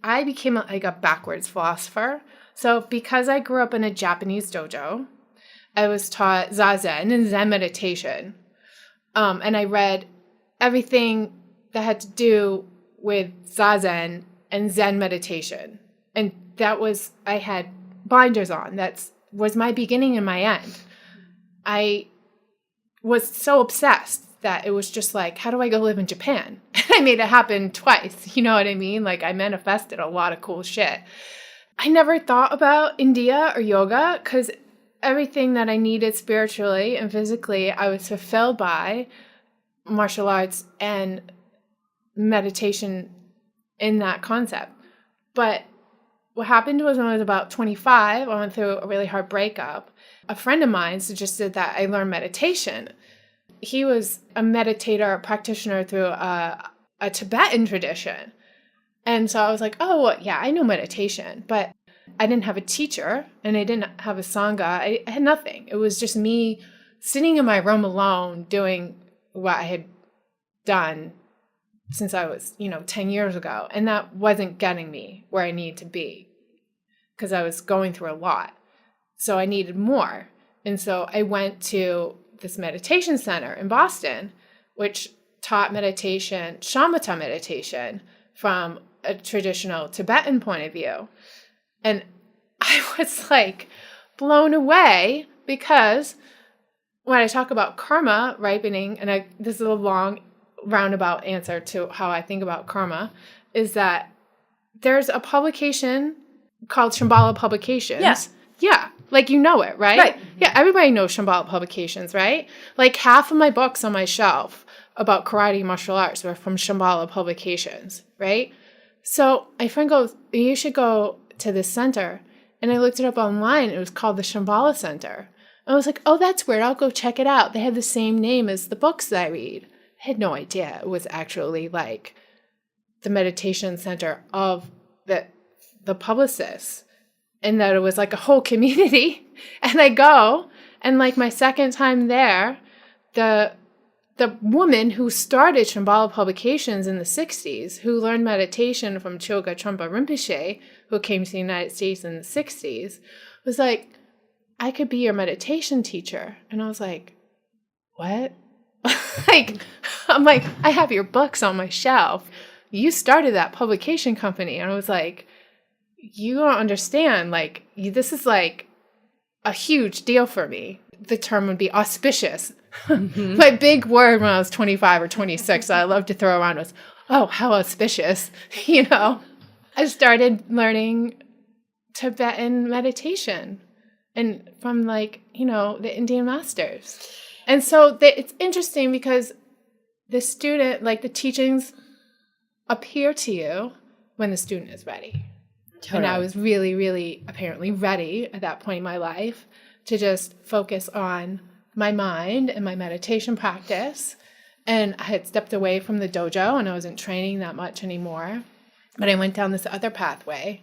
I became like a backwards philosopher. So because I grew up in a Japanese dojo, I was taught Zazen and Zen meditation. And I read everything that had to do with Zazen and Zen meditation. And I had blinders on. Was my beginning and my end. I was so obsessed that it was just like, how do I go live in Japan? And I made it happen twice. You know what I mean? Like I manifested a lot of cool shit. I never thought about India or yoga because everything that I needed spiritually and physically, I was fulfilled by martial arts and meditation in that concept. But what happened was when I was about 25, I went through a really hard breakup. A friend of mine suggested that I learn meditation. He was a meditator, practitioner through a Tibetan tradition. And so I was like, oh, well, yeah, I know meditation, but I didn't have a teacher and I didn't have a Sangha. I had nothing. It was just me sitting in my room alone doing what I had done since I was, 10 years ago. And that wasn't getting me where I needed to be because I was going through a lot. So I needed more. And so I went to this meditation center in Boston, which taught meditation, shamatha meditation, from a traditional Tibetan point of view. And I was like blown away because when I talk about karma ripening, and this is a long roundabout answer to how I think about karma, is that there's a publication called Shambhala Publications. Yeah. Yeah. Like, you know it, right? Right. Yeah. Everybody knows Shambhala Publications, right? Like half of my books on my shelf about karate martial arts were from Shambhala Publications, right? So my friend goes, you should go to this center. And I looked it up online. It was called the Shambhala Center. I was like, oh, that's weird. I'll go check it out. They have the same name as the books that I read. I had no idea it was actually like the meditation center of the publicists, and that it was like a whole community. And I go, and like my second time there, the woman who started Shambhala Publications in the 60s, who learned meditation from Choga Trungpa Rinpoche, who came to the United States in the 60s, was like, I could be your meditation teacher. And I was like, what? I'm like, I have your books on my shelf. You started that publication company. And I was like, you don't understand. Like, this is like a huge deal for me. The term would be auspicious. Mm-hmm. My big word when I was 25 or 26 that I love to throw around was, oh, how auspicious. I started learning Tibetan meditation and from the Indian masters. And so it's interesting because the student, the teachings appear to you when the student is ready. Totally. And I was really, really apparently ready at that point in my life to just focus on my mind and my meditation practice. And I had stepped away from the dojo and I wasn't training that much anymore. But I went down this other pathway